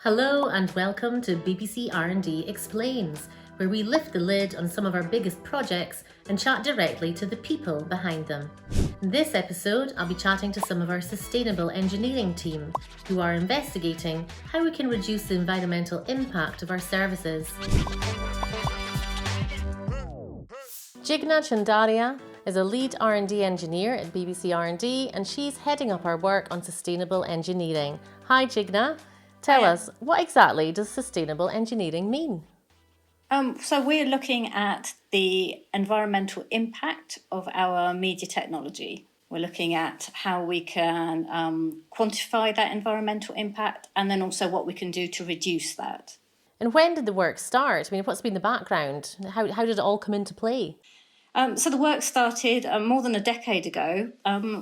Hello and welcome to BBC R&D Explains, where we lift the lid on some of our biggest projects and chat directly to the people behind them. In this episode, I'll be chatting to some of our sustainable engineering team, who are investigating how we can reduce the environmental impact of our services. Jigna Chandaria is a lead R&D engineer at BBC R&D, and she's heading up our work on sustainable engineering. Hi Jigna. Tell us, what exactly does sustainable engineering mean? So we're looking at the environmental impact of our media technology. We're looking at how we can quantify that environmental impact and then also what we can do to reduce that. And when did the work start? I mean, what's been the background? How did it all come into play? So the work started more than a decade ago.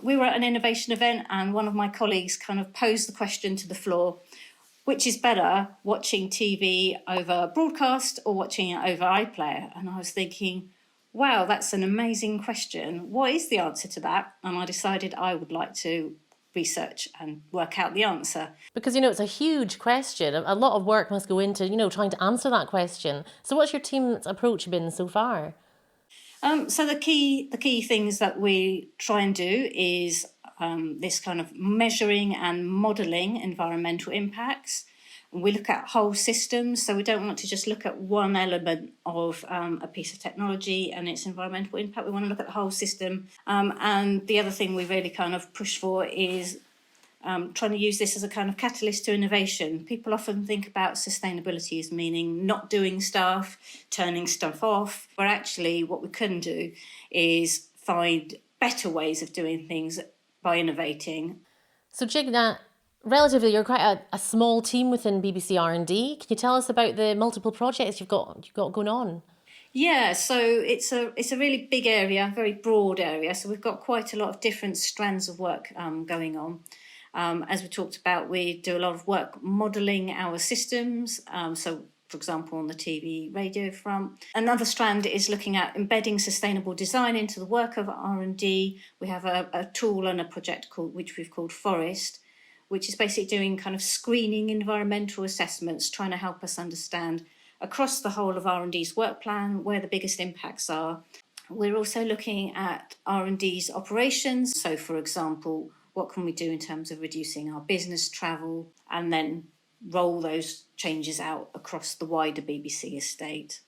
We were at an innovation event and one of my colleagues kind of posed the question to the floor: which is better, watching TV over broadcast or watching it over iPlayer? And I was thinking, wow, that's an amazing question. What is the answer to that? And I decided I would like to research and work out the answer. Because, it's a huge question. A lot of work must go into, trying to answer that question. So what's your team's approach been so far? So the key things that we try and do is this kind of measuring and modelling environmental impacts. We look at whole systems, so we don't want to just look at one element of a piece of technology and its environmental impact. We want to look at the whole system. And the other thing we really kind of push for is trying to use this as a kind of catalyst to innovation. People often think about sustainability as meaning not doing stuff, turning stuff off, where actually what we can do is find better ways of doing things by innovating. So Jigna, relatively, you're quite a small team within BBC R&D. Can you tell us about the multiple projects you've got going on? Yeah, so it's a really big area, very broad area. So we've got quite a lot of different strands of work going on. As we talked about, we do a lot of work modelling our systems. So, for example, on the TV, radio front. Another strand is looking at embedding sustainable design into the work of R&D. We have a tool and a project which we've called Forest, which is basically doing kind of screening environmental assessments, trying to help us understand across the whole of R&D's work plan where the biggest impacts are. We're also looking at R&D's operations. So, for example, what can we do in terms of reducing our business travel, and then roll those changes out across the wider BBC estate.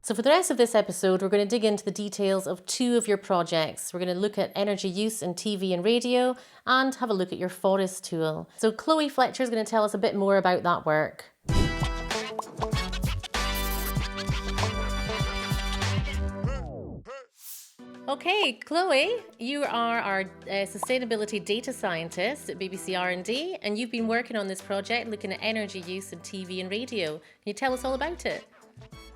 So for the rest of this episode, we're going to dig into the details of two of your projects. We're going to look at energy use in TV and radio and have a look at your Forest tool. So Chloe Fletcher is going to tell us a bit more about that work. Okay, Chloe, you are our sustainability data scientist at BBC R&D, and you've been working on this project looking at energy use in TV and radio. Can you tell us all about it?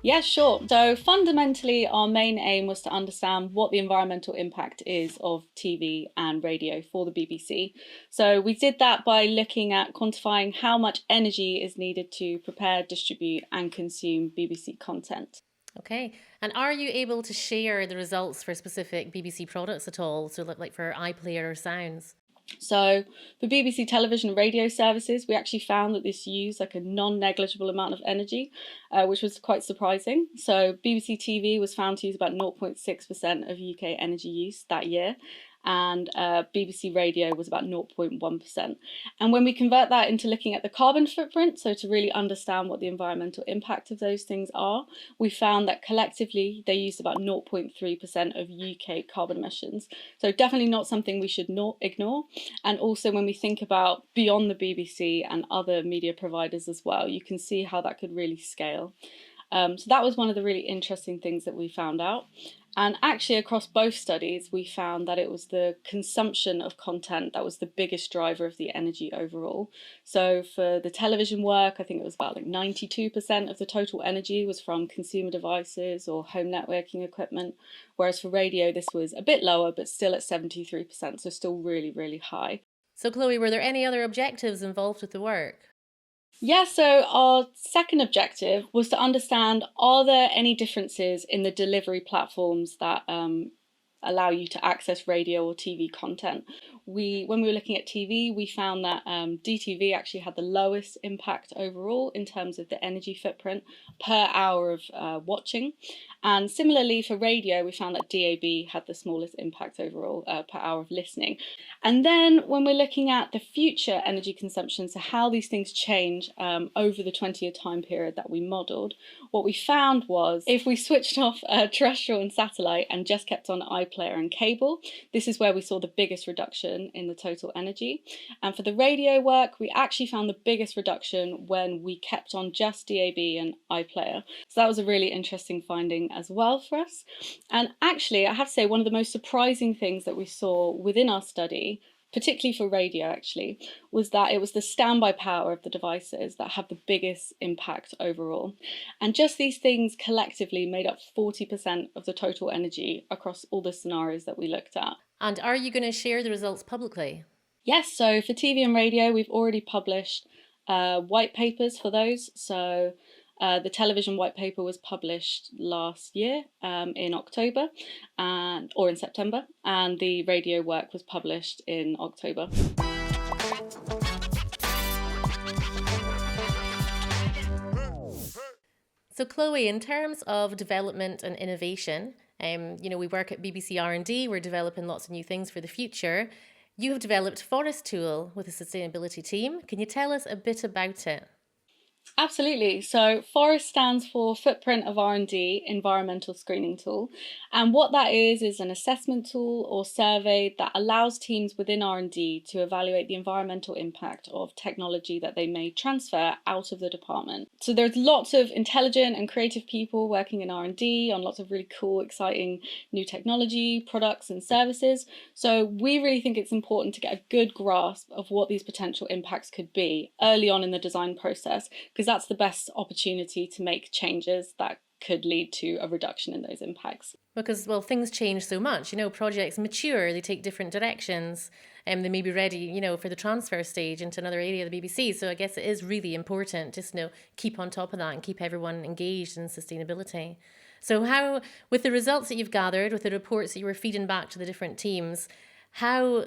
Yeah, sure. So fundamentally, our main aim was to understand what the environmental impact is of TV and radio for the BBC. So we did that by looking at quantifying how much energy is needed to prepare, distribute and consume BBC content. Okay, and are you able to share the results for specific BBC products at all? So like for iPlayer or Sounds? So for BBC television and radio services, we actually found that this used like a non-negligible amount of energy, which was quite surprising. So BBC TV was found to use about 0.6% of UK energy use that year, and BBC Radio was about 0.1%. And when we convert that into looking at the carbon footprint, so to really understand what the environmental impact of those things are, we found that collectively they used about 0.3% of UK carbon emissions. So definitely not something we should not ignore. And also when we think about beyond the BBC and other media providers as well, you can see how that could really scale. So that was one of the really interesting things that we found out. And actually across both studies, we found that it was the consumption of content that was the biggest driver of the energy overall. So for the television work, I think it was about like 92% of the total energy was from consumer devices or home networking equipment. Whereas for radio, this was a bit lower, but still at 73%, so still really, really high. So Chloe, were there any other objectives involved with the work? Yeah, so our second objective was to understand, are there any differences in the delivery platforms that allow you to access radio or TV content. When we were looking at TV, we found that DTV actually had the lowest impact overall in terms of the energy footprint per hour of watching. And similarly for radio, we found that DAB had the smallest impact overall per hour of listening. And then when we're looking at the future energy consumption, so how these things change over the 20-year time period that we modelled, what we found was if we switched off terrestrial and satellite and just kept on iPlayer and cable, this is where we saw the biggest reduction in the total energy. And for the radio work, we actually found the biggest reduction when we kept on just DAB and iPlayer. So that was a really interesting finding as well for us. And actually, I have to say, one of the most surprising things that we saw within our study, particularly for radio actually, was that it was the standby power of the devices that had the biggest impact overall. And just these things collectively made up 40% of the total energy across all the scenarios that we looked at. And are you going to share the results publicly? Yes, so for TV and radio, we've already published white papers for those. So the television white paper was published last year in October or in September, and the radio work was published in October. So Chloe, in terms of development and innovation, we work at BBC R&D, we're developing lots of new things for the future. You have developed Forest Tool with a sustainability team. Can you tell us a bit about it? Absolutely. So FOREST stands for Footprint of R&D Environmental Screening Tool. And what that is an assessment tool or survey that allows teams within R&D to evaluate the environmental impact of technology that they may transfer out of the department. So there's lots of intelligent and creative people working in R&D on lots of really cool, exciting new technology, products and services. So we really think it's important to get a good grasp of what these potential impacts could be early on in the design process, because that's the best opportunity to make changes that could lead to a reduction in those impacts. Because, well, things change so much. Projects mature, they take different directions, and they may be ready, for the transfer stage into another area of the BBC. So I guess it is really important just keep on top of that and keep everyone engaged in sustainability. So how, with the results that you've gathered, with the reports that you were feeding back to the different teams, how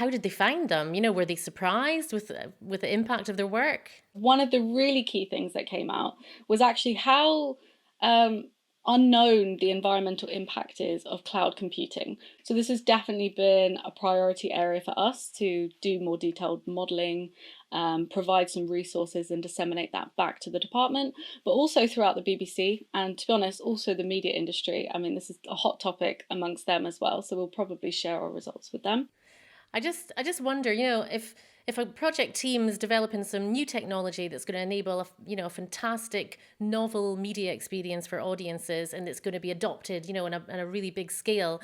did they find them? Were they surprised with the impact of their work? One of the really key things that came out was actually how unknown the environmental impact is of cloud computing. So this has definitely been a priority area for us to do more detailed modelling, provide some resources and disseminate that back to the department, but also throughout the BBC and, to be honest, also the media industry. I mean, this is a hot topic amongst them as well, so we'll probably share our results with them. I just wonder, if a project team is developing some new technology that's going to enable a fantastic novel media experience for audiences, and it's going to be adopted, on a really big scale,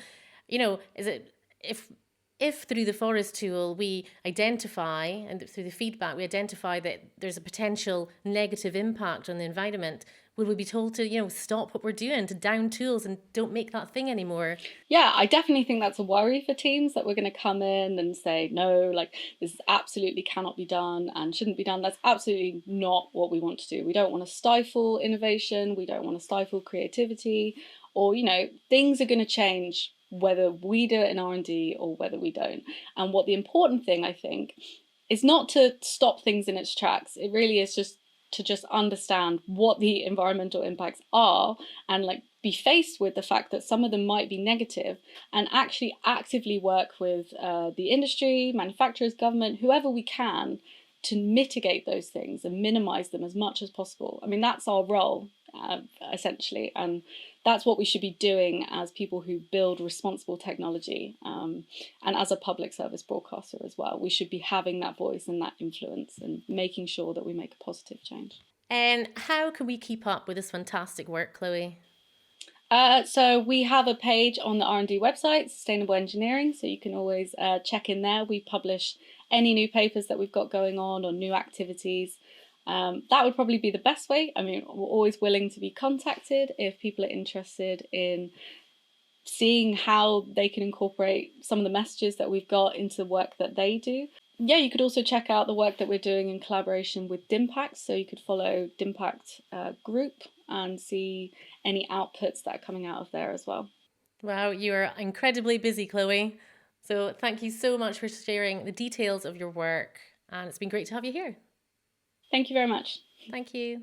is it if through the Forest tool we identify, and through the feedback we identify that there's a potential negative impact on the environment, will we be told to, stop what we're doing, to down tools and don't make that thing anymore? Yeah, I definitely think that's a worry for teams, that we're going to come in and say, no, this absolutely cannot be done and shouldn't be done. That's absolutely not what we want to do. We don't want to stifle innovation. We don't want to stifle creativity, or, things are going to change whether we do it in R&D or whether we don't. And what the important thing, I think, is not to stop things in its tracks. It really is just to understand what the environmental impacts are and be faced with the fact that some of them might be negative, and actually actively work with the industry, manufacturers, government, whoever we can, to mitigate those things and minimize them as much as possible. I mean, that's our role, essentially, and that's what we should be doing as people who build responsible technology, and as a public service broadcaster as well. We should be having that voice and that influence and making sure that we make a positive change. And how can we keep up with this fantastic work, Chloe? So we have a page on the R&D website, Sustainable Engineering, so you can always check in there. We publish any new papers that we've got going on or new activities. That would probably be the best way. I mean, we're always willing to be contacted if people are interested in seeing how they can incorporate some of the messages that we've got into the work that they do. Yeah, you could also check out the work that we're doing in collaboration with DIMPACT. So you could follow DIMPACT group and see any outputs that are coming out of there as well. Wow, you are incredibly busy, Chloe. So thank you so much for sharing the details of your work. And it's been great to have you here. Thank you very much. Thank you.